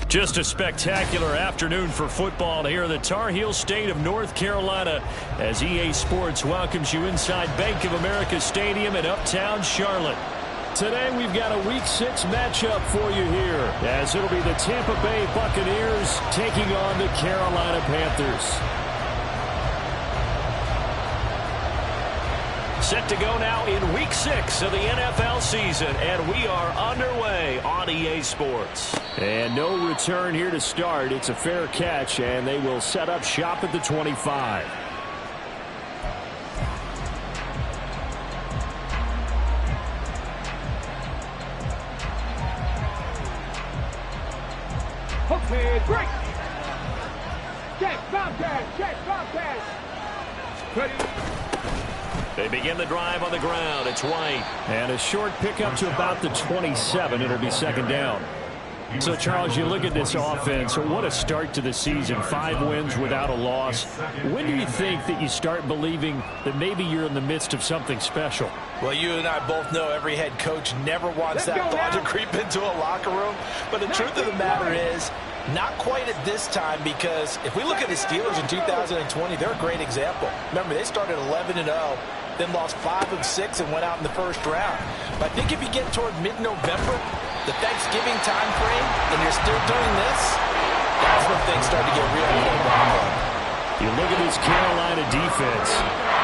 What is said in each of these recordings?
Just a spectacular afternoon for football here in the Tar Heel state of North Carolina as EA Sports welcomes you inside Bank of America Stadium in uptown Charlotte. Today we've got a Week 6 matchup for you here as it'll be the Tampa Bay Buccaneers taking on the Carolina Panthers. Set to go now in Week 6 of the NFL season, and we are underway on EA Sports. And no return here to start. It's a fair catch, and they will set up shop at the 25. Okay, great. Check, Bobcat, check, Bobcat. Ready. They begin the drive on the ground. It's White. And a short pickup to about the 27. It'll be second down. So, Charles, you look at this offense. What a start to the season. 5 wins without a loss. When do you think that you start believing that maybe you're in the midst of something special? Well, you and I both know every head coach never wants that thought to creep into a locker room. But the truth of the matter is, not quite at this time, because if we look at the Steelers in 2020, they're a great example. Remember, they started 11-0, then lost 5 of 6 and went out in the first round. But I think if you get toward mid-November, the Thanksgiving time frame, and you're still doing this, that's when things start to get real. You look at this Carolina defense.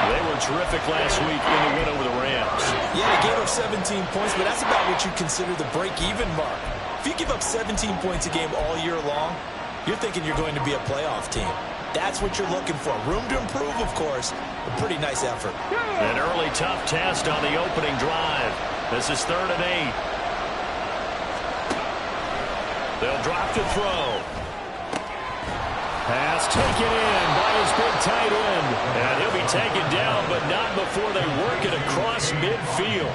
They were terrific last week in the win over the Rams. Yeah, they gave up 17 points, but that's about what you consider the break-even mark. If you give up 17 points a game all year long, you're thinking you're going to be a playoff team. That's what you're looking for. Room to improve, of course, a pretty nice effort. An early tough test on the opening drive. This is 3rd and 8. They'll drop to throw. Pass taken in by his big tight end. And he'll be taken down, but not before they work it across midfield.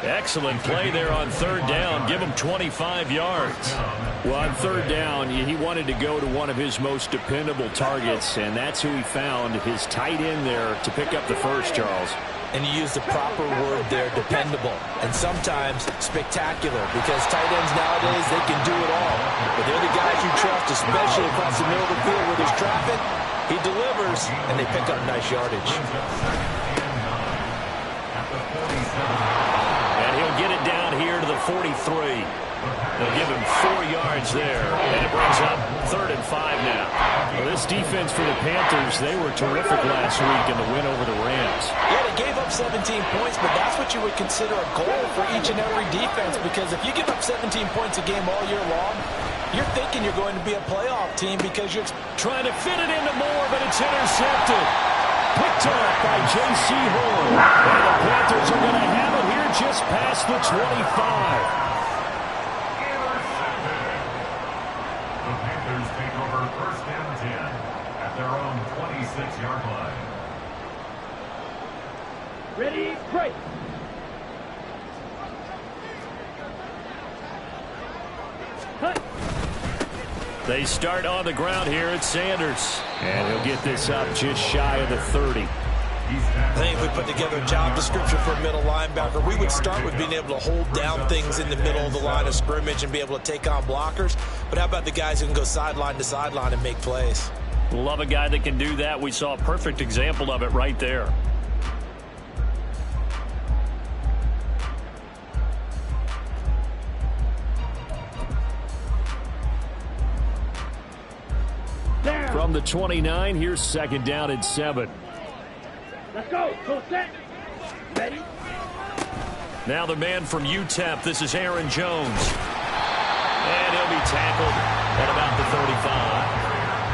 Excellent play there on 3rd down. Give him 25 yards. Well, on 3rd down, he wanted to go to one of his most dependable targets, and that's who he found, his tight end there, to pick up the first, Charles. And you use the proper word there, dependable, and sometimes spectacular, because tight ends nowadays, they can do it all. But they're the guys you trust, especially across the middle of the field where there's traffic. He delivers, and they pick up nice yardage. And he'll get it down here to the 43. They'll give him 4 yards there, and it brings up 3rd and 5 now. Well, this defense for the Panthers, they were terrific last week in the win over the Rams. Yeah, they gave up 17 points, but that's what you would consider a goal for each and every defense, because if you give up 17 points a game all year long, you're thinking you're going to be a playoff team because you're trying to fit it into Moore, but it's intercepted. Picked up by J.C. Horn. And the Panthers are going to have it here just past the 25. Take over 1st and 10 at their own 26-yard line. Ready, break. They start on the ground here at Sanders. And he'll get this up just shy of the 30. I think if we put together a job description for a middle linebacker, we would start with being able to hold down things in the middle of the line of scrimmage and be able to take on blockers. But how about the guys who can go sideline to sideline and make plays? Love a guy that can do that. We saw a perfect example of it right there. From the 29, here's 2nd down and 7. Let's go. Full set. Ready. Now the man from UTEP, this is Aaron Jones. And he'll be tackled at about the 35.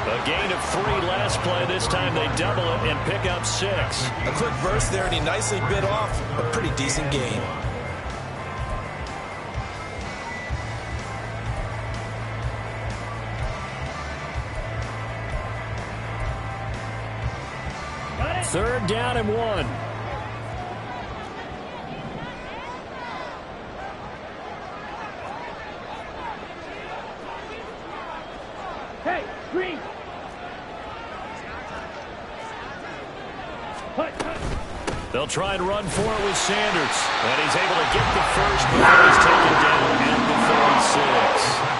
A gain of 3 last play. This time they double it and pick up 6. A quick burst there, and he nicely bit off a pretty decent gain. 3rd down and 1. Hey, green. They'll try and run for it with Sanders. And he's able to get the first before he's taken down at the 36.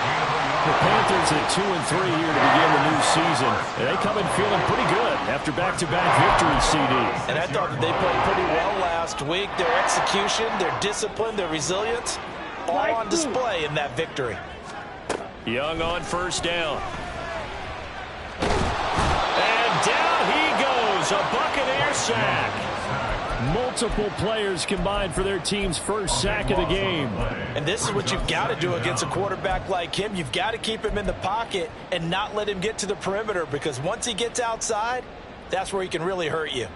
The Panthers at 2-3 here to begin the new season. And they come in feeling pretty good after back-to-back victories, CD. And I thought that they played pretty well last week. Their execution, their discipline, their resilience, all on display in that victory. Young on 1st down. And down he goes. A Buccaneer sack. Multiple players combined for their team's first sack of the game. And this is what you've got to do against a quarterback like him. You've got to keep him in the pocket and not let him get to the perimeter, because once he gets outside, that's where he can really hurt you.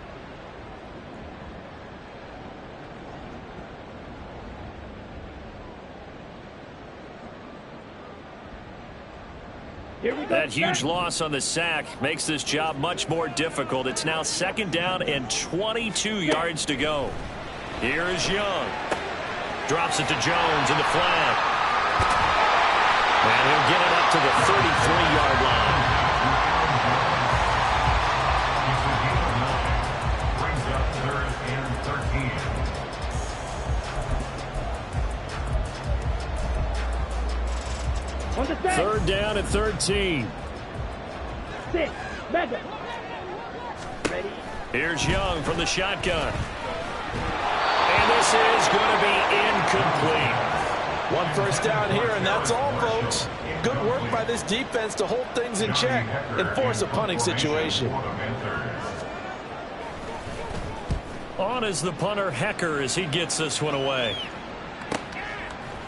That huge loss on the sack makes this job much more difficult. It's now 2nd down and 22 yards to go. Here is Young. Drops it to Jones in the flat. And he'll get it up to the 33-yard line. Brings up 3rd and 13. On the set. 3rd down and 13. 6. Mega. Ready. Here's Young from the shotgun. And this is going to be incomplete. 1 first down here, and that's all, folks. Good work by this defense to hold things in check and force a punting situation. On is the punter, Hecker, as he gets this one away.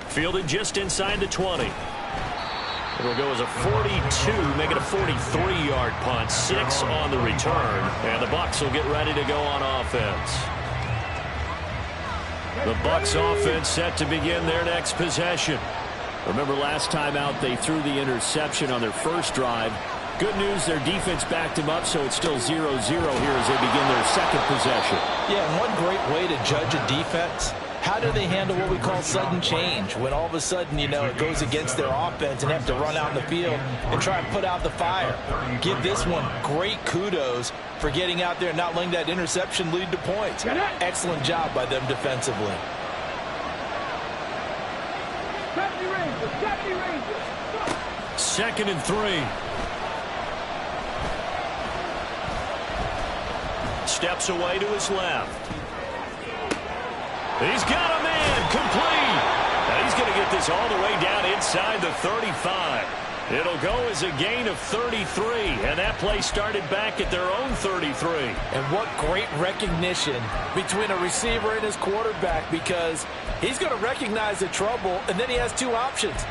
Fielded just inside the 20. It'll go as a 42, make it a 43-yard punt. 6 on the return, and the Bucs will get ready to go on offense. The Bucs offense set to begin their next possession. Remember last time out they threw the interception on their first drive. Good news, their defense backed them up, so it's still 0-0 here as they begin their second possession. Yeah, and one great way to judge a defense, how do they handle what we call sudden change? When all of a sudden, you know, it goes against their offense and they have to run out in the field and try and put out the fire. Give this one great kudos for getting out there and not letting that interception lead to points. Excellent job by them defensively. Second and 3. Steps away to his left. He's got a man complete. Now he's going to get this all the way down inside the 35. It'll go as a gain of 33, and that play started back at their own 33. And what great recognition between a receiver and his quarterback, because he's going to recognize the trouble, and then he has 2 options.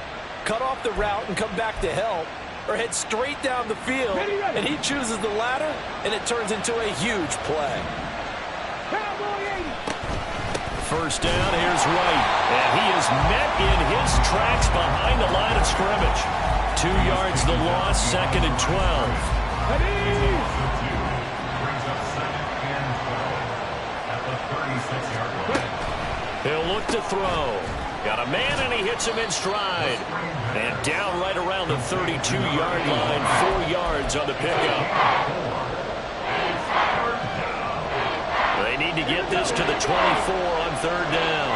Cut off the route and come back to help, or head straight down the field, and he chooses the latter, and it turns into a huge play. First down, here's Wright, and he is met in his tracks behind the line of scrimmage. 2 yards the loss, 2nd and 12. He'll look to throw. Got a man, and he hits him in stride. And down right around the 32-yard line, 4 yards on the pickup. They need to get this to the 24 on 3rd down.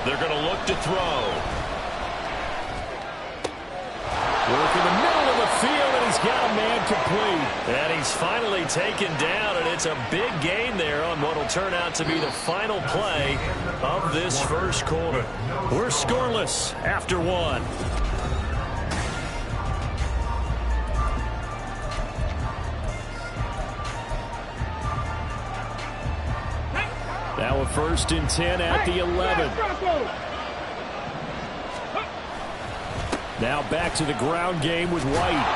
They're going to look to throw. Work in the middle of the field, and he's got a man complete. And he's finally taken down, and it's a big gain there on what will turn out to be the final play of this first quarter. We're scoreless after 1. Now a 1st and 10 at the 11. Now back to the ground game with White.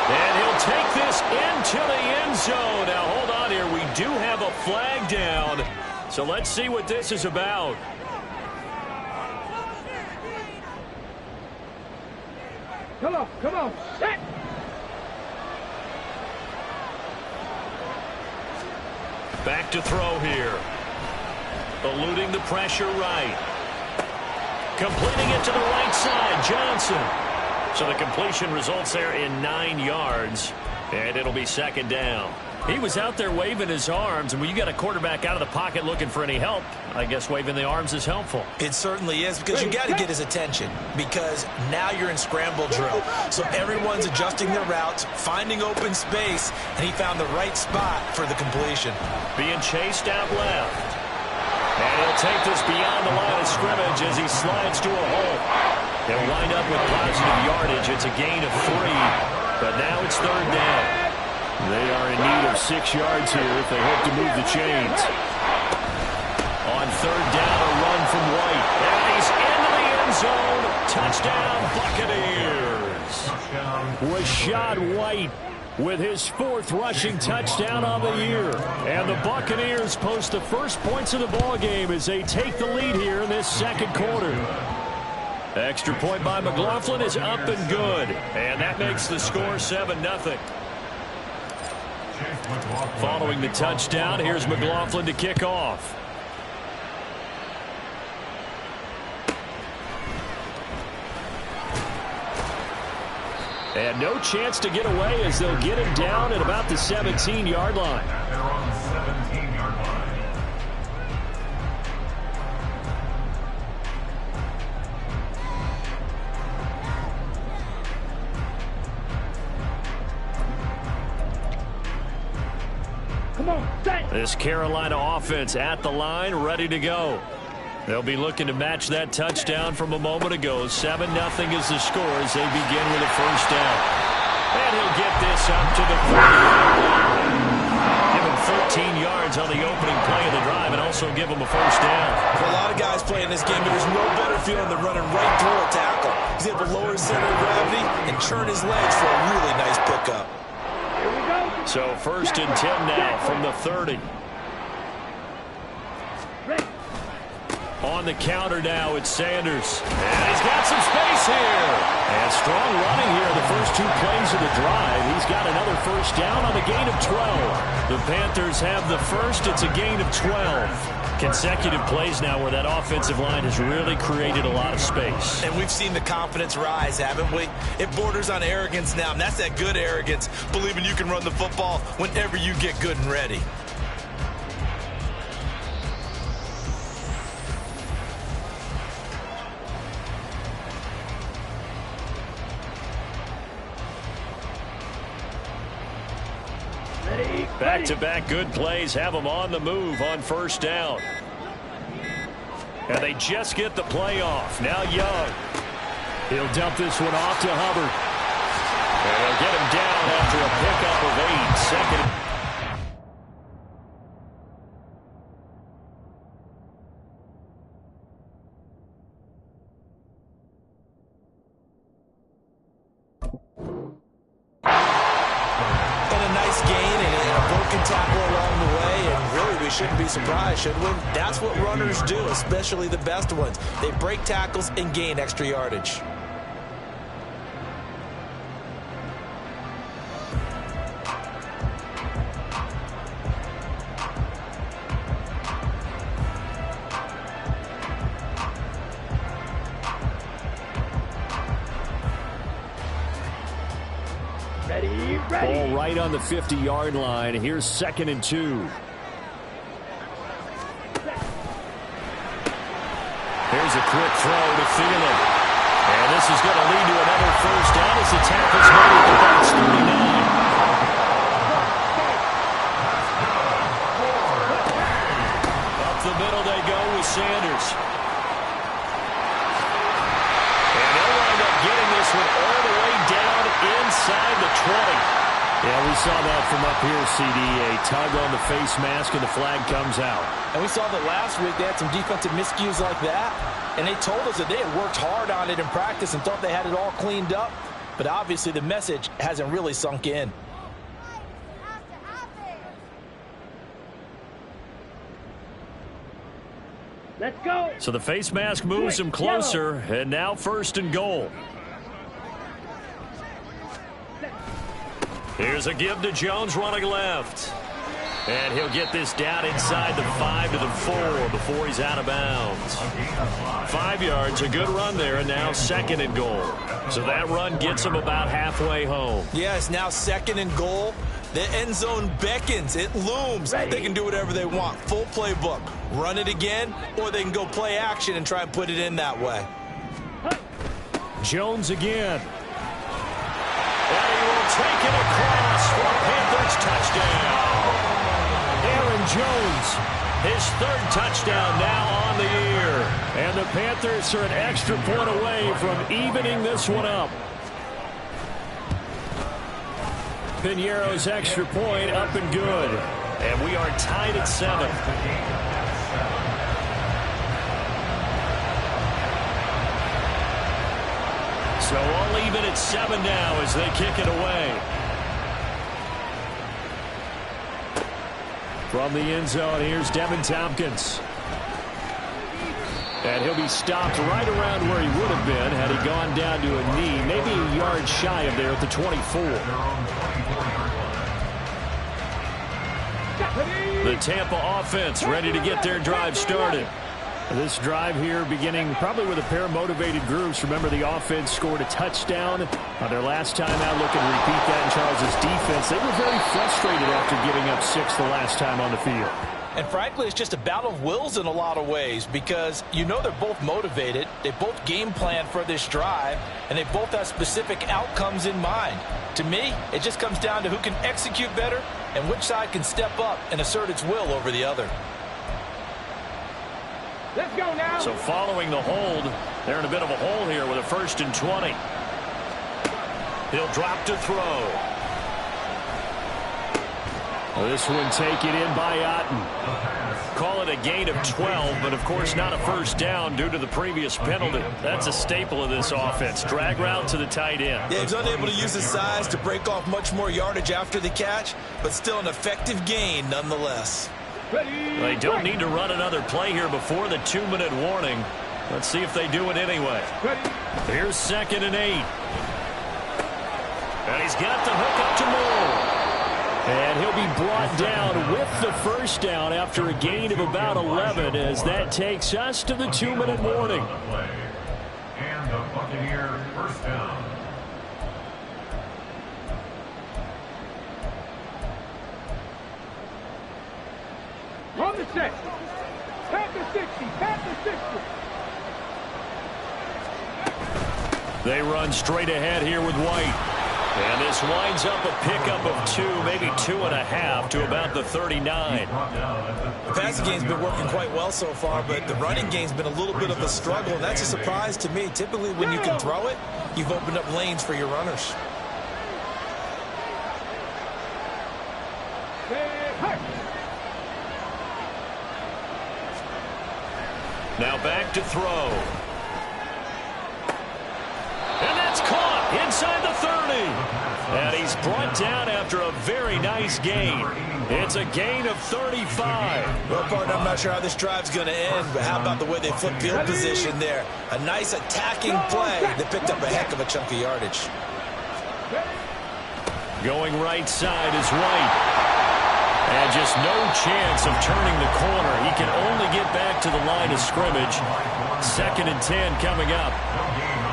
And he'll take this into the end zone. Now hold on here. We do have a flag down. So let's see what this is about. Come on, set. Back to throw here. Eluding the pressure right. Completing it to the right side, Johnson. So the completion results there in 9 yards, and it'll be second down. He was out there waving his arms, and when you got a quarterback out of the pocket looking for any help, I guess waving the arms is helpful. It certainly is, because you got to get his attention, because now you're in scramble drill. So everyone's adjusting their routes, finding open space, and he found the right spot for the completion. Being chased out left. And he'll take this beyond the line of scrimmage as he slides to a hole. He'll wind up with positive yardage. It's a gain of 3, but now it's third down. They are in need of 6 yards here if they hope to move the chains. On third down, a run from White. And he's into the end zone. Touchdown, Buccaneers. Rashad White with his 4th rushing touchdown on the year. And the Buccaneers post the first points of the ball game as they take the lead here in this second quarter. Extra point by McLaughlin is up and good. And that makes the score 7-0. Following the touchdown, here's McLaughlin to kick off. And no chance to get away as they'll get him down at about the 17-yard line. They're on the 17-yard line. Come on, set. This Carolina offense at the line, ready to go. They'll be looking to match that touchdown from a moment ago. 7-0 is the score as they begin with a first down. And he'll get this up to the 30-yard line. Give him 13 yards on the opening play of the drive and also give him a first down. For a lot of guys playing this game, there's no better feeling than running right through a tackle. He's able to lower his center of gravity and turn his legs for a really nice pickup. Here we go. So 1st and 10 now from the 30. Ready. On the counter now, it's Sanders. And he's got some space here. And strong running here the first 2 plays of the drive. He's got another first down on the gain of 12. The Panthers have the first. It's a gain of 12. Consecutive plays now where that offensive line has really created a lot of space. And we've seen the confidence rise, haven't we? It borders on arrogance now, and that's that good arrogance, believing you can run the football whenever you get good and ready. Back-to-back good plays have them on the move on first down. And they just get the play off. Now Young. He'll dump this one off to Hubbard. And they'll get him down after a pickup of 8. Second. Tackle along the way, and really we shouldn't be surprised, should we? That's what runners do, especially the best ones. They break tackles and gain extra yardage. Ball right on the 50-yard line. Here's 2nd and 2. Here's a quick throw to Thielen. And this is going to lead to another first down as the tackle's made at the box 39. Up the middle they go with Sanders. And they'll wind up getting this one all the way down inside the 20. Yeah, we saw that from up here, CD. A tug on the face mask, and the flag comes out. And we saw that last week. They had some defensive miscues like that. And they told us that they had worked hard on it in practice and thought they had it all cleaned up. But obviously the message hasn't really sunk in. Let's go. So the face mask moves him closer, and now 1st and goal. Here's a give to Jones running left. And he'll get this down inside the 5 to the 4 before he's out of bounds. 5 yards, a good run there, and now 2nd and goal. So that run gets him about halfway home. Yeah, it's now 2nd and goal. The end zone beckons. It looms. They can do whatever they want. Full playbook. Run it again, or they can go play action and try and put it in that way. Jones again. And he will take it across for a Panthers touchdown. Aaron Jones, his 3rd touchdown now on the year. And the Panthers are an extra point away from evening this one up. Piñeiro's extra point up and good. And we are tied at 7. So all even at 7 now as they kick it away. From the end zone, here's Devin Tompkins. And he'll be stopped right around where he would have been had he gone down to a knee, maybe a yard shy of there at the 24. The Tampa offense ready to get their drive started. This drive here beginning probably with a pair of motivated groups. Remember, the offense scored a touchdown on their last time out. Looking to repeat that in Charles' defense. They were very frustrated after giving up 6 the last time on the field. And frankly, it's just a battle of wills in a lot of ways because you know they're both motivated. They both game plan for this drive, and they both have specific outcomes in mind. To me, it just comes down to who can execute better and which side can step up and assert its will over the other. Let's go now. So following the hold, they're in a bit of a hole here with a 1st and 20. He'll drop to throw. This one taken in by Otten. Call it a gain of 12, but of course not a first down due to the previous penalty. That's a staple of this offense. Drag route to the tight end. Yeah, he's unable to use his size to break off much more yardage after the catch, but still an effective gain nonetheless. They don't need to run another play here before the 2-minute warning. Let's see if they do it anyway. Here's 2nd and 8. And he's got the hook up to Moore. And he'll be brought down with the first down after a gain of about 11 as that takes us to the 2-minute warning. And the Buccaneer first down. On the set. Panther 60. Panther 60. They run straight ahead here with White. And this winds up a pickup of 2, maybe 2.5 to about the 39. The passing game's been working quite well so far, but the running game's been a little bit of a struggle, and that's a surprise to me. Typically, when you can throw it, you've opened up lanes for your runners. Now back to throw. And that's caught inside the 30. And he's brought down after a very nice gain. It's a gain of 35. Well, partner, I'm not sure how this drive's going to end, but how about the way they flip field position there? A nice attacking play that picked up a heck of a chunk of yardage. Going right side is White. And just no chance of turning the corner. He can only get back to the line of scrimmage. 2nd and 10 coming up.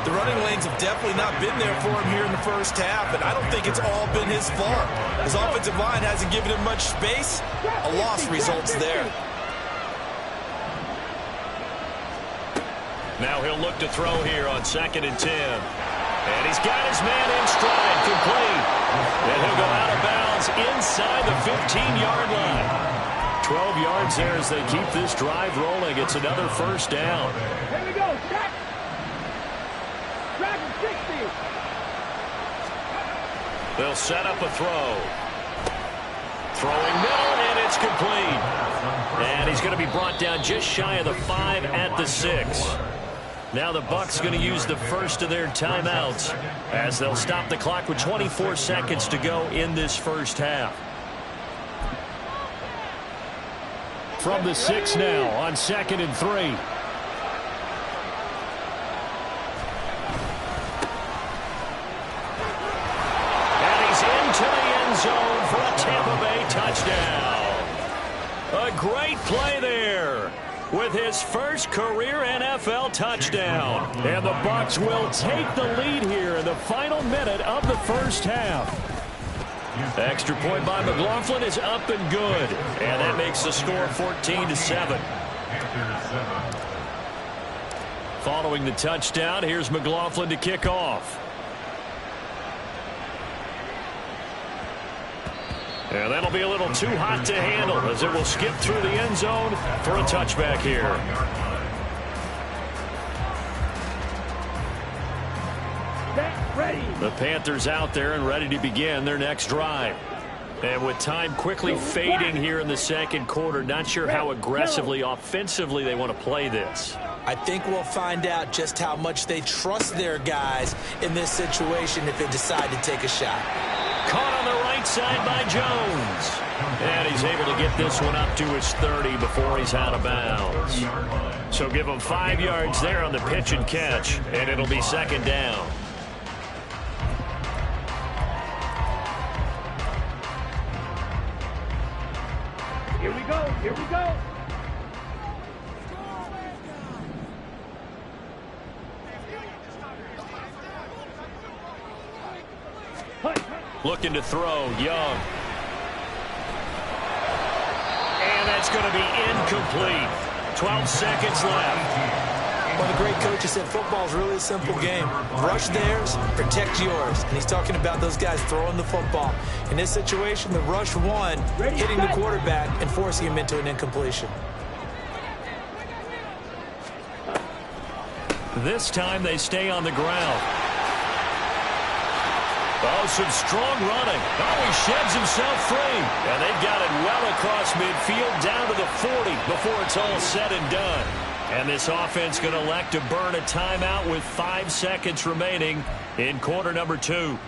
The running lanes have definitely not been there for him here in the first half, and I don't think it's all been his fault. His offensive line hasn't given him much space. A loss results there. Now he'll look to throw here on 2nd and 10. And he's got his man in stride, complete. And he'll go out of bounds inside the 15-yard line. 12 yards there as they keep this drive rolling. It's another first down. Here we go, check. Drive 60. They'll set up a throw. Throwing middle, and it's complete. And he's going to be brought down just shy of the 5 at the 6. Now the Bucs going to use the first of their timeouts as they'll stop the clock with 24 seconds to go in this first half. From the 6 now on 2nd and 3. And he's into the end zone for a Tampa Bay touchdown. great play there with his first career NFL touchdown. And the Bucs will take the lead here in the final minute of the first half. Extra point by McLaughlin is up and good. And that makes the score 14-7. Following the touchdown, here's McLaughlin to kick off. And that'll be a little too hot to handle as it will skip through the end zone for a touchback here. The Panthers out there and ready to begin their next drive. And with time quickly fading here in the second quarter, not sure how aggressively, offensively they want to play this. I think we'll find out just how much they trust their guys in this situation if they decide to take a shot. Caught on the right side by Jones. And he's able to get this one up to his 30 before he's out of bounds. So give him 5 yards there on the pitch and catch, and it'll be second down. Here we go. Here we go. Looking to throw, Young. And that's going to be incomplete. 12 seconds left. One of the great coaches said football is really a simple game. Rush theirs, protect yours. And he's talking about those guys throwing the football. In this situation, the rush won, hitting the quarterback and forcing him into an incompletion. This time they stay on the ground. Oh, some strong running. Oh, he sheds himself free. And they've got it well across midfield down to the 40 before it's all said and done. And this offense going to elect to burn a timeout with 5 seconds remaining in quarter number 2.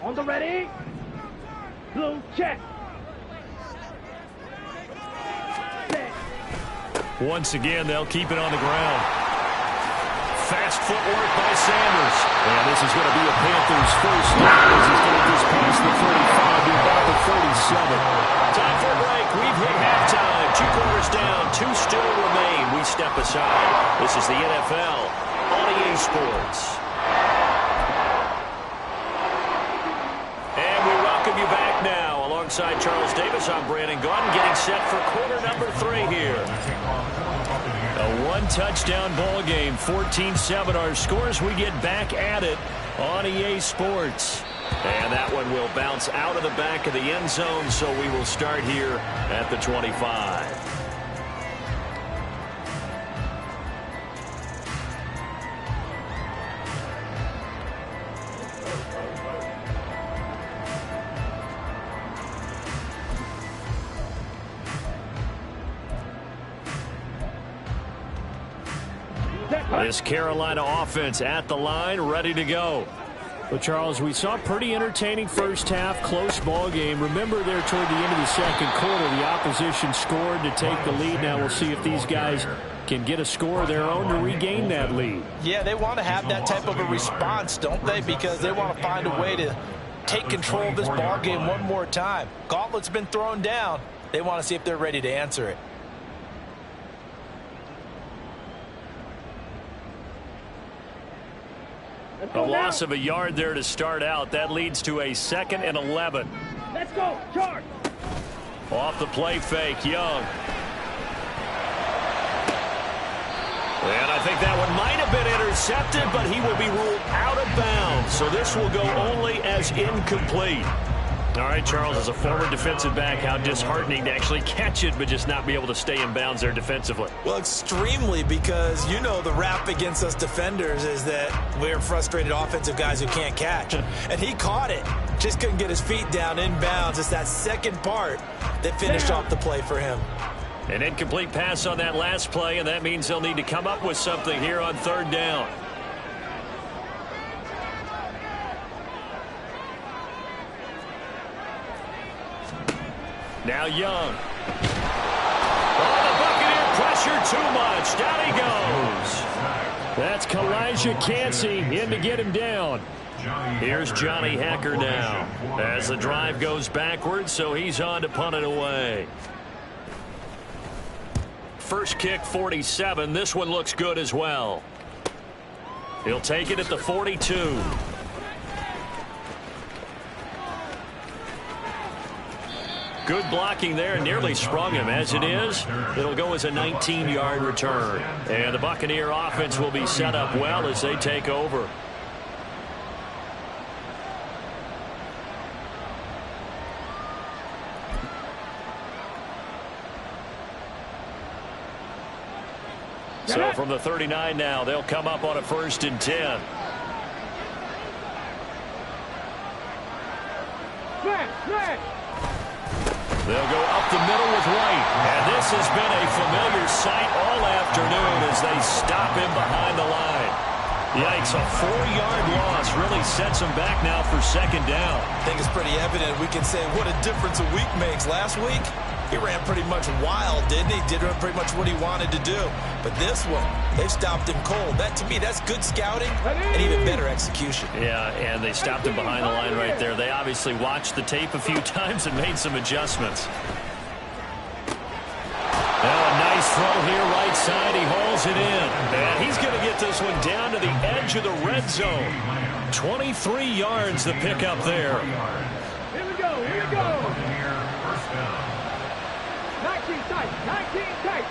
On the ready. Blue check. Once again, they'll keep it on the ground. Fast footwork by Sanders. And this is going to be a Panthers first down as he's going to just pass the 35 to about the 47. Time for a break. We've hit halftime. 2 quarters down. 2 still remain. We step aside. This is the NFL on EA Sports. And we welcome you back now. Alongside Charles Davis, I'm Brandon Gaudin, getting set for quarter number 3 here. A 1-touchdown ball game, 14-7 our scores. We get back at it on EA Sports. And that one will bounce out of the back of the end zone, so we will start here at the 25. This Carolina offense at the line, ready to go. Well, Charles, we saw a pretty entertaining first half, close ball game. Remember there toward the end of the second quarter, the opposition scored to take the lead. Now we'll see if these guys can get a score of their own to regain that lead. Yeah, they want to have that type of a response, don't they? Because they want to find a way to take control of this ball game one more time. Gauntlet's been thrown down. They want to see if they're ready to answer it. A loss of a yard there to start out. That leads to a 2nd and 11. Let's go, charge. Off the play fake, Young. And I think that one might have been intercepted, but he will be ruled out of bounds. So this will go only as incomplete. All right, Charles, as a former defensive back, how disheartening to actually catch it but just not be able to stay in bounds there defensively. Well, extremely, because you know the rap against us defenders is that we're frustrated offensive guys who can't catch. And he caught it, just couldn't get his feet down in bounds. It's that second part that finished off the play for him. An incomplete pass on that last play, and that means they'll need to come up with something here on 3rd down. Now Young. Oh, the Buccaneer pressure too much. Down he goes. That's Kalijah Cansey in to get him down. Here's Johnny Hacker now as the drive goes backwards, so he's on to punt it away. First kick, 47. This one looks good as well. He'll take it at the 42. Good blocking there, nearly sprung him. As it is, it'll go as a 19-yard return. And the Buccaneer offense will be set up well as they take over. So from the 39 now, they'll come up on a 1st and 10. They'll go up the middle with White. And this has been a familiar sight all afternoon as they stop him behind the line. Yikes, a 4-yard loss really sets him back now for 2nd down. I think it's pretty evident. We can say what a difference a week makes. Last week, he ran pretty much wild, didn't he? Did pretty much what he wanted to do. But this one, they stopped him cold. That, to me, that's good scouting and even better execution. Yeah, and they stopped him behind the line right there. They obviously watched the tape a few times and made some adjustments. Now a nice throw here, right side. He hauls it in. And he's going to get this one down to the edge of the red zone. 23 yards the pickup there. Here we go, here we go. 19 tight, 19 tight.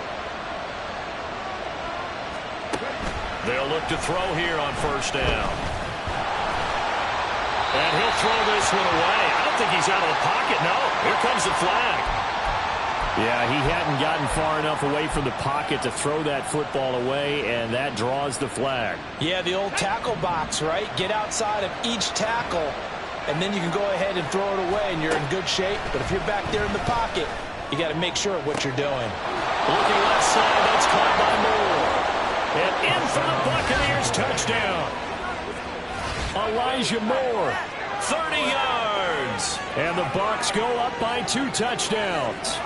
They'll look to throw here on 1st down. And he'll throw this one away. I don't think he's out of the pocket. No, here comes the flag. Yeah, he hadn't gotten far enough away from the pocket to throw that football away, and that draws the flag. Yeah, the old tackle box, right? Get outside of each tackle, and then you can go ahead and throw it away, and you're in good shape. But if you're back there in the pocket, you got to make sure of what you're doing. Looking left side, that's caught by Moore. And in for the Buccaneers, touchdown. Elijah Moore, 30 yards. and the Bucs go up by 2 touchdowns.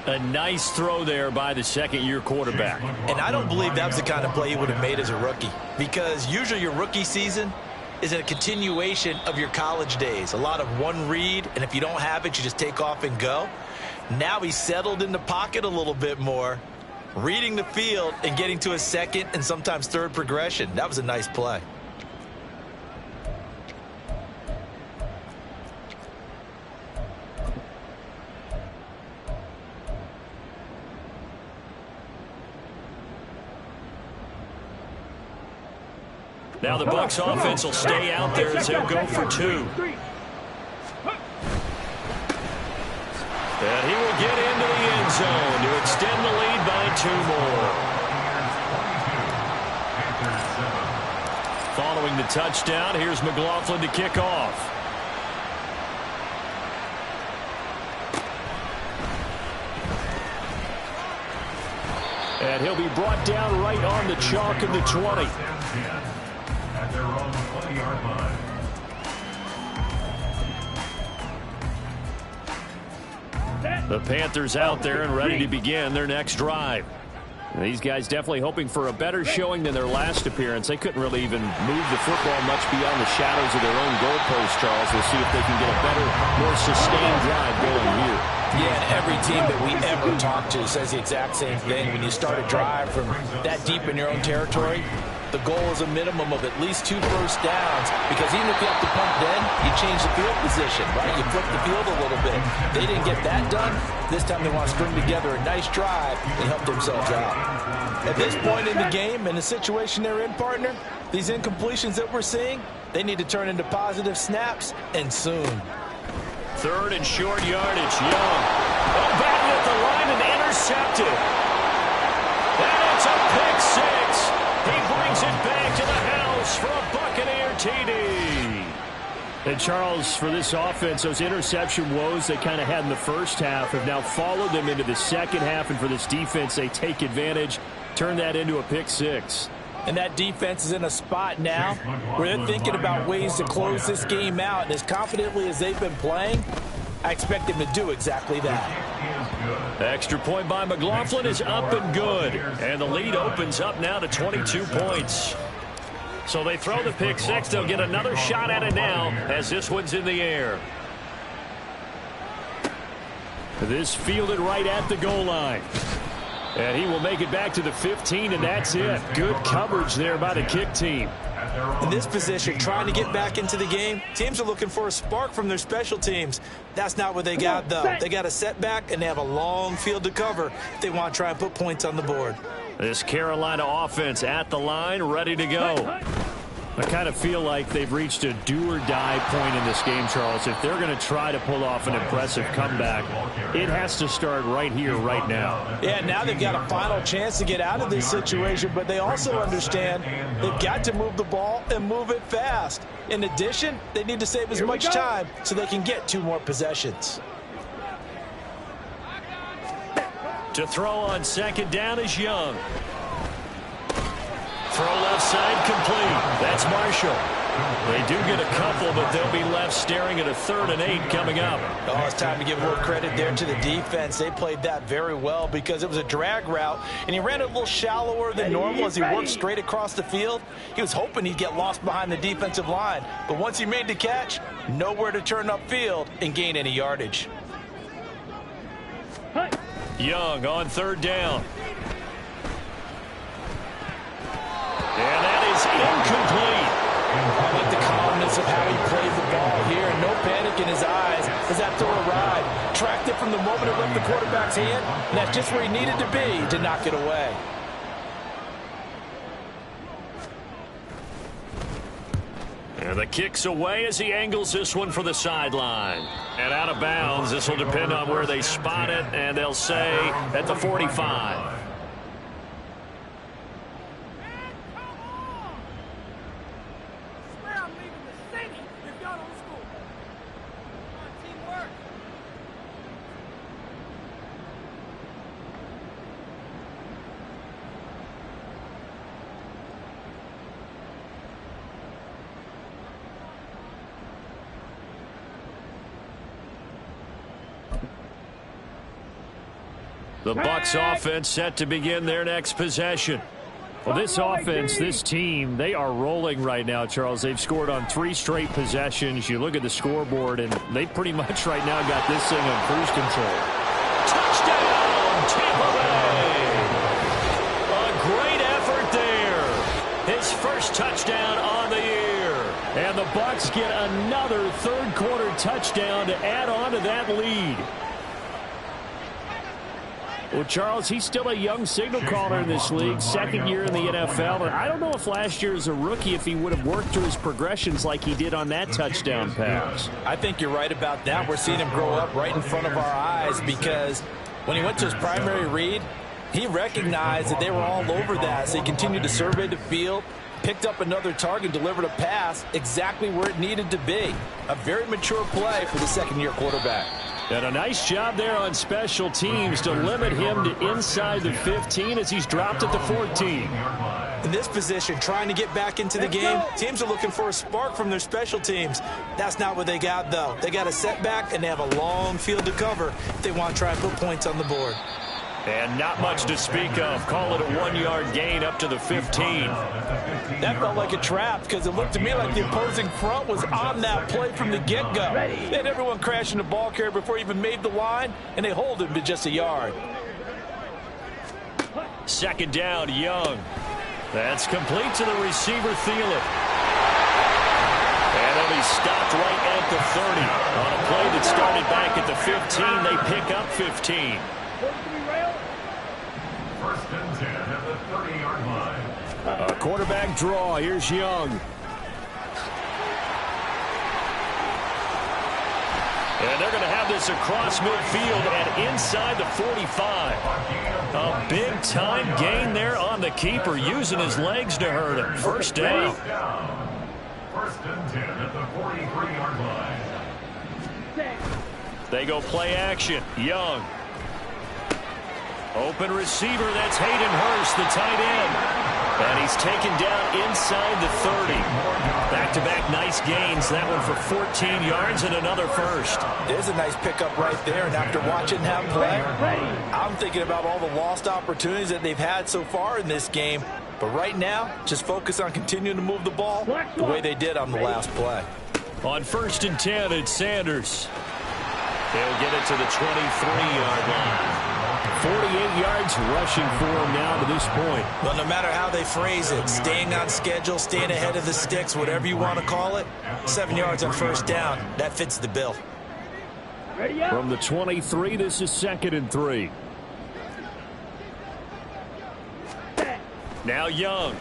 A nice throw there by the 2nd-year quarterback. And I don't believe that was the kind of play he would have made as a rookie, because usually your rookie season is a continuation of your college days. A lot of one read, and if you don't have it, you just take off and go. Now he's settled in the pocket a little bit more, reading the field and getting to a 2nd and sometimes 3rd progression. That was a nice play. Now the Bucs offense will stay out there as they'll go for 2. And he will get into the end zone to extend the lead by 2 more. Following the touchdown, here's McLaughlin to kick off. And he'll be brought down right on the chalk of the 20. At their own 20-yard line. The Panthers out there and ready to begin their next drive. These guys definitely hoping for a better showing than their last appearance. They couldn't really even move the football much beyond the shadows of their own goalpost, Charles. We'll see if they can get a better, more sustained drive going here. Yeah, and every team that we ever talk to says the exact same thing. When you start a drive from that deep in your own territory, the goal is a minimum of at least 2 first downs, because even if you have to punt then, you change the field position, right? You flip the field a little bit. They didn't get that done. This time they want to string together a nice drive and help themselves out. At this point in the game, in the situation they're in, partner, these incompletions that we're seeing, they need to turn into positive snaps, and soon. 3rd and short yardage. Young. Oh, batted at the line and intercepted. And it's a pick 6. He brings it back to the house for a Buccaneer TD. And Charles, for this offense, those interception woes they kind of had in the first half have now followed them into the second half. And for this defense, they take advantage, turn that into a pick 6. And that defense is in a spot now where they're thinking about ways to close this game out. And as confidently as they've been playing, I expect them to do exactly that. Extra point by McLaughlin is up and good. And the lead opens up now to 22 points. So they throw the pick six. They'll get another shot at it now as this one's in the air. This fielded right at the goal line. And he will make it back to the 15, and that's it. Good coverage there by the kick team. In this position, trying to get back into the game, teams are looking for a spark from their special teams. That's not what they got, though. They got a setback, and they have a long field to cover if they want to try and put points on the board. This Carolina offense at the line, ready to go. I kind of feel like they've reached a do-or-die point in this game, Charles. If they're going to try to pull off an impressive comeback, it has to start right here, right now. Yeah, now they've got a final chance to get out of this situation, but they also understand they've got to move the ball and move it fast. In addition, they need to save as much time so they can get 2 more possessions. To throw on second down is Young. Throw left side complete. That's Marshall. They do get a couple, but they'll be left staring at a 3rd and 8 coming up. Oh, it's time to give more credit there to the defense. They played that very well because it was a drag route, and he ran it a little shallower than normal as he worked straight across the field. He was hoping he'd get lost behind the defensive line, but once he made the catch, nowhere to turn upfield and gain any yardage. Young on 3rd down. And that is incomplete. I like the calmness of how he plays the ball here. No panic in his eyes as that throw arrived. Tracked it from the moment it left the quarterback's hand, and that's just where he needed to be to knock it away. And the kick's away as he angles this one for the sideline. And out of bounds. This will depend on where they spot it, and they'll say at the 45. The Bucs offense set to begin their next possession. Well, this offense, this team, they are rolling right now, Charles. They've scored on 3 straight possessions. You look at the scoreboard, and they pretty much right now got this thing on cruise control. Touchdown, Tampa Bay! A great effort there. His first touchdown on the year. And the Bucs get another 3rd quarter touchdown to add on to that lead. Well, Charles, he's still a young signal caller in this league, 2nd year in the NFL. And I don't know if last year as a rookie, if he would have worked through his progressions like he did on that touchdown pass. I think you're right about that. We're seeing him grow up right in front of our eyes because when he went to his primary read, he recognized that they were all over that. So he continued to survey the field, picked up another target, delivered a pass exactly where it needed to be. A very mature play for the 2nd-year quarterback. And a nice job there on special teams to limit him to inside the 15 as he's dropped at the 14. In this position, trying to get back into the game, teams are looking for a spark from their special teams. That's not what they got, though. They got a setback, and they have a long field to cover if they want to try and put points on the board. And not much to speak of. Call it a 1-yard gain up to the 15. That felt like a trap because it looked to me like the opposing front was on that play from the get-go. They had everyone crashing the ball carrier before he even made the line, and they hold him to just a yard. 2nd down, Young. That's complete to the receiver, Thielen. And he'll be stopped right at the 30. On a play that started back at the 15, they pick up 15. 1st and 10 at the 30-yard line. A quarterback draw. Here's Young. And they're going to have this across midfield and inside the 45. A big-time gain there on the keeper, using his legs to hurt him. 1st down. 1st and 10 at the 43-yard line. They go play action. Young. Open receiver, that's Hayden Hurst, the tight end. And he's taken down inside the 30. Back-to-back nice gains. That one for 14 yards and another first. There's a nice pickup right there. And after watching him play, I'm thinking about all the lost opportunities that they've had so far in this game. But right now, just focus on continuing to move the ball the way they did on the last play. On 1st and 10, it's Sanders. They'll get it to the 23-yard line. 48 yards rushing for him now to this point. Well, no matter how they phrase it, staying on schedule, staying ahead of the sticks, whatever you want to call it, 7 yards on 1st down, that fits the bill. From the 23, this is 2nd and 3. Now Young.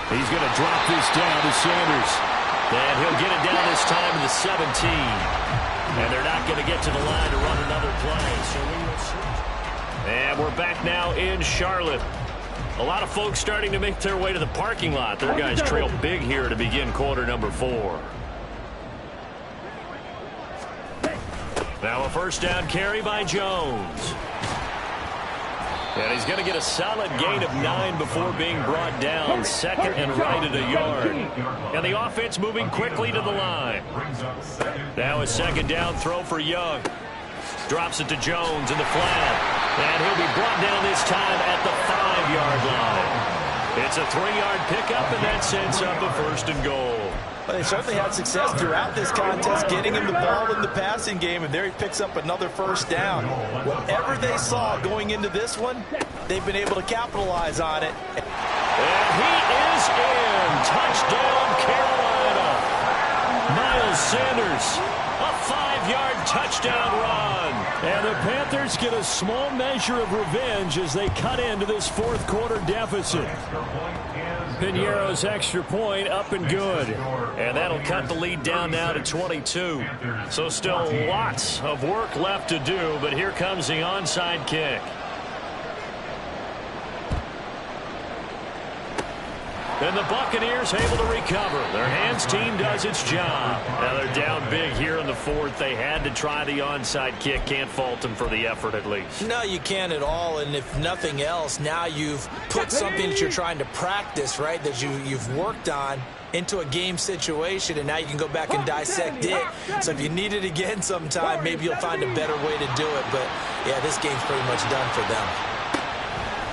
He's going to drop this down to Sanders. And he'll get it down this time to the 17. And they're not going to get to the line to run another play. So we will see. And we're back now in Charlotte. A lot of folks starting to make their way to the parking lot. Their guys trail big here to begin quarter number 4. Now a 1st down carry by Jones. And he's going to get a solid gain of 9 before being brought down. 2nd and right at a yard. And the offense moving quickly to the line. Now a 2nd down throw for Young. Drops it to Jones in the flat. And he'll be brought down this time at the 5-yard line. It's a 3-yard pickup, and that sets up a 1st and goal. Well, they certainly had success throughout this contest, getting him the ball in the passing game, and there he picks up another 1st down. Whatever they saw going into this one, they've been able to capitalize on it. And he is in. Touchdown, Carolina. Miles Sanders, a 5-yard touchdown run. And the Panthers get a small measure of revenge as they cut into this 4th quarter deficit. Piñeiro's extra point up and good. And that'll cut the lead down now to 22. So still lots of work left to do, but here comes the onside kick. And the Buccaneers able to recover. Their hands team does its job. Now they're down big here in the 4th. They had to try the onside kick. Can't fault them for the effort at least. No, you can't at all. And if nothing else, now you've put something that you're trying to practice, right, that you've worked on into a game situation, and now you can go back and dissect it. So if you need it again sometime, maybe you'll find a better way to do it. But, yeah, this game's pretty much done for them.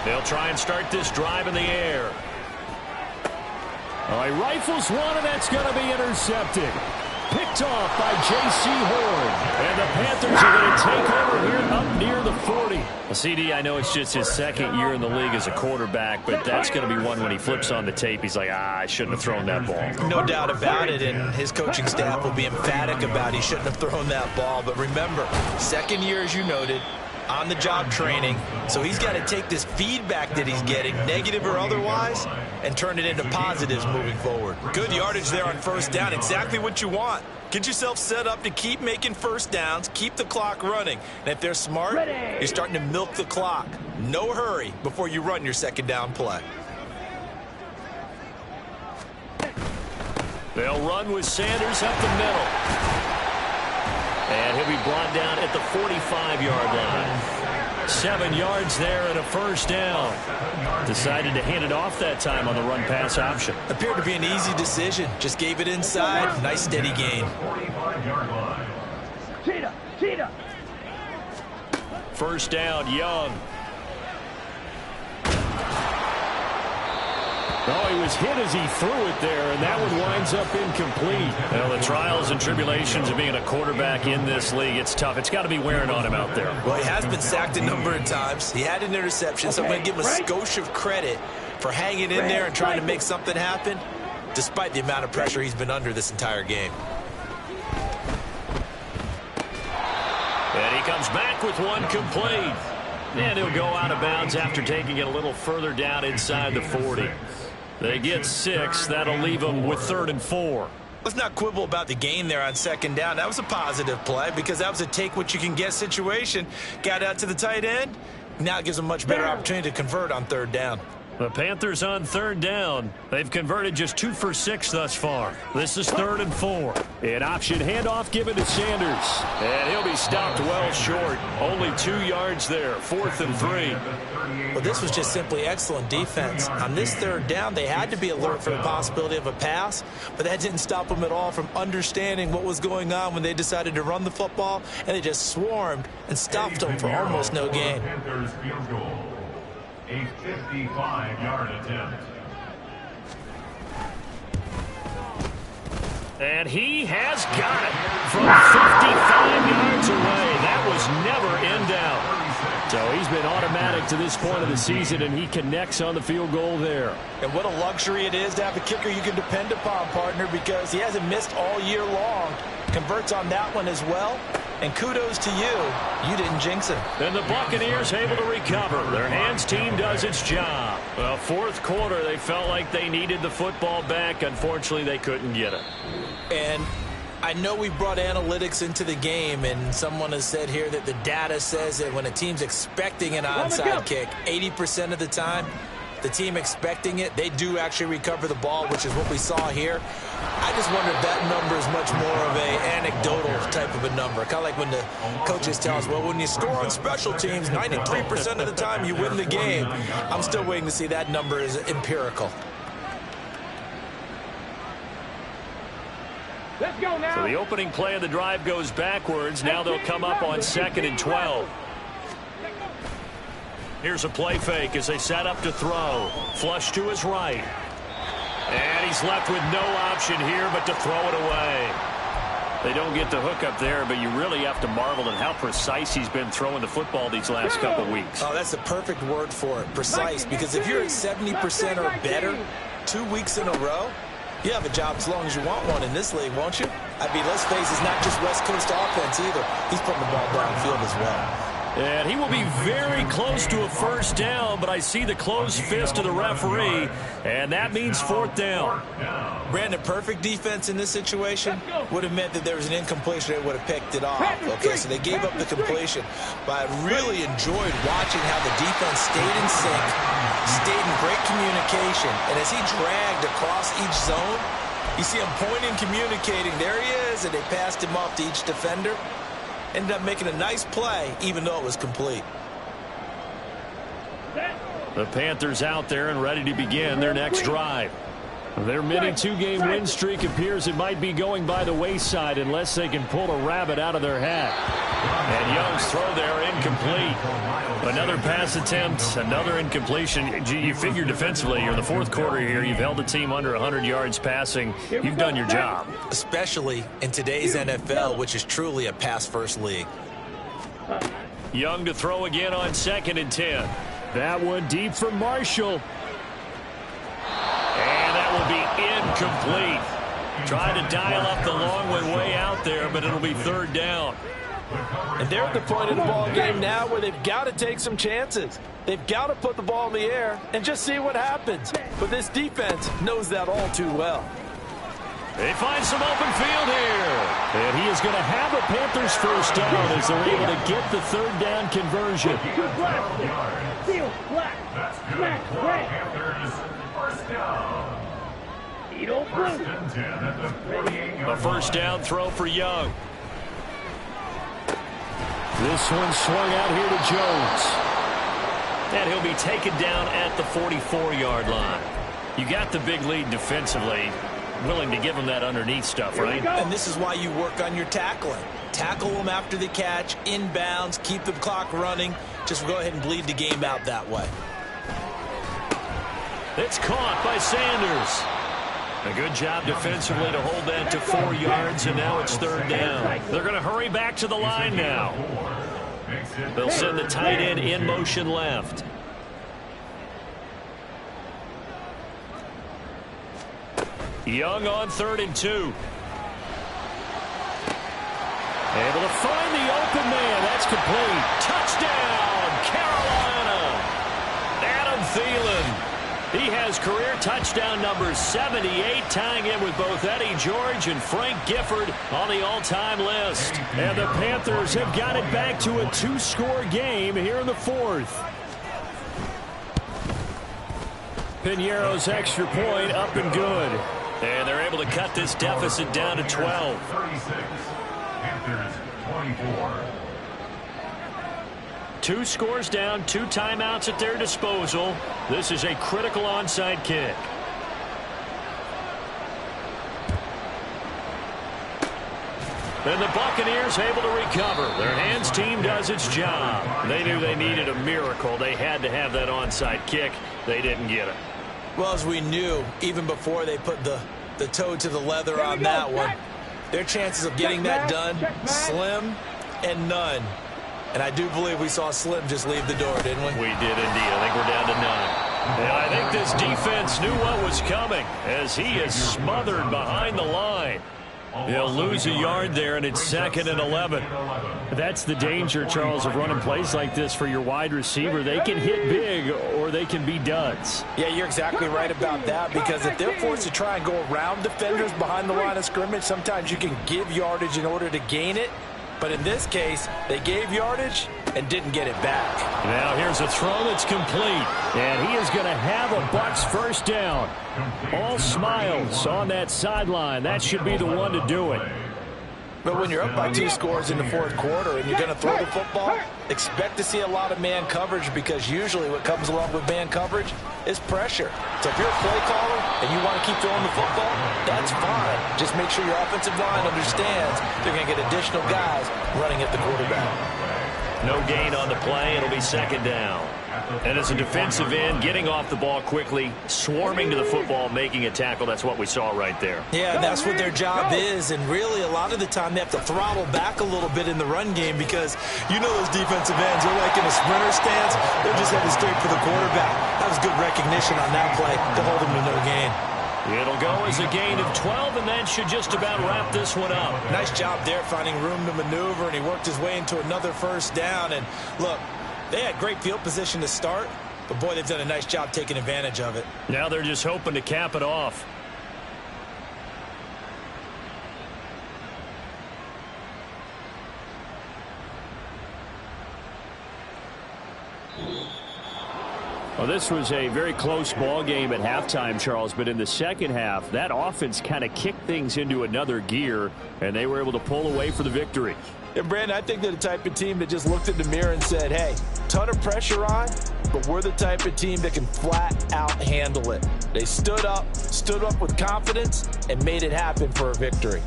They'll try and start this drive in the air. He rifles one, and that's going to be intercepted. Picked off by J.C. Horn. And the Panthers are going to take over here up near the 40. Well, CD, I know it's just his 2nd year in the league as a quarterback, but that's going to be one when he flips on the tape. He's like, I shouldn't have thrown that ball. No doubt about it, and his coaching staff will be emphatic about he shouldn't have thrown that ball. But remember, 2nd year, as you noted, on-the-job training. So he's got to take this feedback that he's getting, negative or otherwise, and turn it into positives moving forward. Good yardage there on 1st down. Exactly what you want. Get yourself set up to keep making 1st downs, keep the clock running. And if they're smart, you're starting to milk the clock. No hurry before you run your 2nd down play. They'll run with Sanders up the middle. And he'll be brought down at the 45-yard line. 7 yards there and a 1st down. Decided to hand it off that time on the run-pass option. Appeared to be an easy decision. Just gave it inside. Nice steady gain. Cheetah. 1st down, Young. Oh, he was hit as he threw it there, and that one winds up incomplete. Well, the trials and tribulations of being a quarterback in this league, it's tough. It's got to be wearing on him out there. Well, he has been sacked a number of times. He had an interception, so I'm going to give him a skosh of credit for hanging in there and trying to make something happen, despite the amount of pressure he's been under this entire game. And he comes back with one complete. And he'll go out of bounds after taking it a little further down inside the 40. They get 6. That'll leave them with 3rd and 4. Let's not quibble about the gain there on 2nd down. That was a positive play because that was a take-what-you-can-get situation. Got out to the tight end. Now it gives them a much better opportunity to convert on 3rd down. The Panthers on 3rd down. They've converted just 2 for 6 thus far. This is 3rd and 4. An option handoff given to Sanders. And he'll be stopped well short. Only 2 yards there. 4th and 3. Well, this was just simply excellent defense. On this 3rd down, they had to be alert for the possibility of a pass, but that didn't stop them at all from understanding what was going on when they decided to run the football, and they just swarmed and stopped them for almost no gain. A 55-yard attempt. And he has got it from 55 yards away. That was never in doubt. So he's been automatic to this point of the season, and he connects on the field goal there. And what a luxury it is to have a kicker you can depend upon, partner, because he hasn't missed all year long. Converts on that one as well. And kudos to you. You didn't jinx him. And the Buccaneers able to recover. Their hands team does its job. Well, fourth quarter, they felt like they needed the football back. Unfortunately, they couldn't get it. And I know we brought analytics into the game, and someone has said here that the data says that when a team's expecting an onside kick, 80% of the time, the team expecting it, they do actually recover the ball, which is what we saw here. I just wonder if that number is much more of a anecdotal type of a number. Kind of like when the coaches tell us, well, when you score on special teams, 93% of the time you win the game. I'm still waiting to see that number is empirical. Let's go now. So the opening play of the drive goes backwards. Now they'll come up on 2nd and 12. Here's a play fake as they set up to throw. Flush to his right. And he's left with no option here but to throw it away. They don't get the hook up there, but you really have to marvel at how precise he's been throwing the football these last couple weeks. Oh, that's the perfect word for it, precise, because if you're at 70% or better 2 weeks in a row, you have a job as long as you want one in this league, won't you? I mean, let's face it, it's not just West Coast offense either. He's putting the ball downfield as well. And he will be very close to a first down, but I see the closed fist of the referee, and that means 4th down. Brandon, perfect defense in this situation would have meant that there was an incompletion. They would have picked it off. Okay, so they gave up the completion. But I really enjoyed watching how the defense stayed in sync, stayed in great communication. And as he dragged across each zone, you see him pointing, communicating. There he is, and they passed him off to each defender. Ended up making a nice play, even though it was complete. The Panthers out there and ready to begin their next drive. Their mini 2-game win streak appears it might be going by the wayside unless they can pull a rabbit out of their hat. And Young's throw there incomplete. Another pass attempt, another incompletion. You figure defensively, you're in the fourth quarter here. You've held the team under 100 yards passing. You've done your job. Especially in today's NFL, which is truly a pass-first league. Young to throw again on 2nd and 10. That one deep for Marshall. And that will be incomplete. Trying to dial up the long way out there, but it'll be 3rd down. And they're at the point of the ball game now where they've got to take some chances. They've got to put the ball in the air and just see what happens. But this defense knows that all too well. They find some open field here. And he is going to have a Panthers first down as they're able to get the 3rd down conversion. Seal, black, smack, red. Panthers first down. Edo First blue. and 10 at the 48-yard A first down throw for Young. This one swung out here to Jones. And he'll be taken down at the 44-yard line. You got the big lead defensively. Willing to give him that underneath stuff, right? And this is why you work on your tackling. Tackle them after the catch, inbounds, keep the clock running. Just go ahead and bleed the game out that way. It's caught by Sanders. A good job defensively to hold that to 4 yards, and now it's 3rd down. They're going to hurry back to the line now. They'll send the tight end in motion left. Young on 3rd and 2. Able to find the open man. That's complete. Touchdown, Carolina. Adam Thielen. He has career touchdown number 78, tying in with both Eddie George and Frank Gifford on the all-time list. And the Panthers have got it back to a 2-score game here in the 4th. Pinheiro's extra point up and good. And they're able to cut this deficit down to 12. 36. Panthers 24. 2 scores down, 2 timeouts at their disposal. This is a critical onside kick. And the Buccaneers able to recover. Their hands team does its job. They knew they needed a miracle. They had to have that onside kick. They didn't get it. Well, as we knew, even before they put the toe to the leather on that one, their chances of getting that done, slim and none. And I do believe we saw Slim just leave the door, didn't we? We did indeed. I think we're down to 9. And I think this defense knew what was coming as he is smothered behind the line. He'll lose a yard there, and it's 2nd and 11. That's the danger, Charles, of running plays like this for your wide receiver. They can hit big or they can be duds. Yeah, you're exactly right about that, because if they're forced to try and go around defenders behind the line of scrimmage, sometimes you can give yardage in order to gain it. But in this case, they gave yardage and didn't get it back. Now here's a throw that's complete. And he is going to have a Bucs first down. All smiles on that sideline. That should be the one to do it. But when you're up by 2 scores in the 4th quarter and you're going to throw the football, expect to see a lot of man coverage, because usually what comes along with man coverage is pressure. So if you're a play caller and you want to keep throwing the football, that's fine. Just make sure your offensive line understands they're going to get additional guys running at the quarterback. No gain on the play. It'll be 2nd down. And as a defensive end, getting off the ball quickly, swarming to the football, making a tackle, that's what we saw right there. Yeah, that's what their job is, and really a lot of the time they have to throttle back a little bit in the run game, because you know those defensive ends, they're like in a sprinter stance, they're just headed straight for the quarterback. That was good recognition on that play to hold them to no gain. It'll go as a gain of 12, and that should just about wrap this one up. Nice job there finding room to maneuver, and he worked his way into another first down. And look, they had great field position to start, but boy, they've done a nice job taking advantage of it. Now they're just hoping to cap it off. Well, this was a very close ball game at halftime, Charles, but in the second half, that offense kind of kicked things into another gear, and they were able to pull away for the victory. And, Brandon, I think they're the type of team that just looked in the mirror and said, hey, ton of pressure on, but we're the type of team that can flat out handle it. They stood up with confidence, and made it happen for a victory.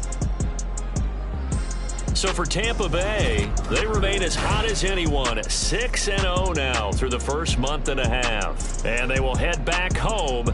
So for Tampa Bay, they remain as hot as anyone, 6-0 now through the first month and a half. And they will head back home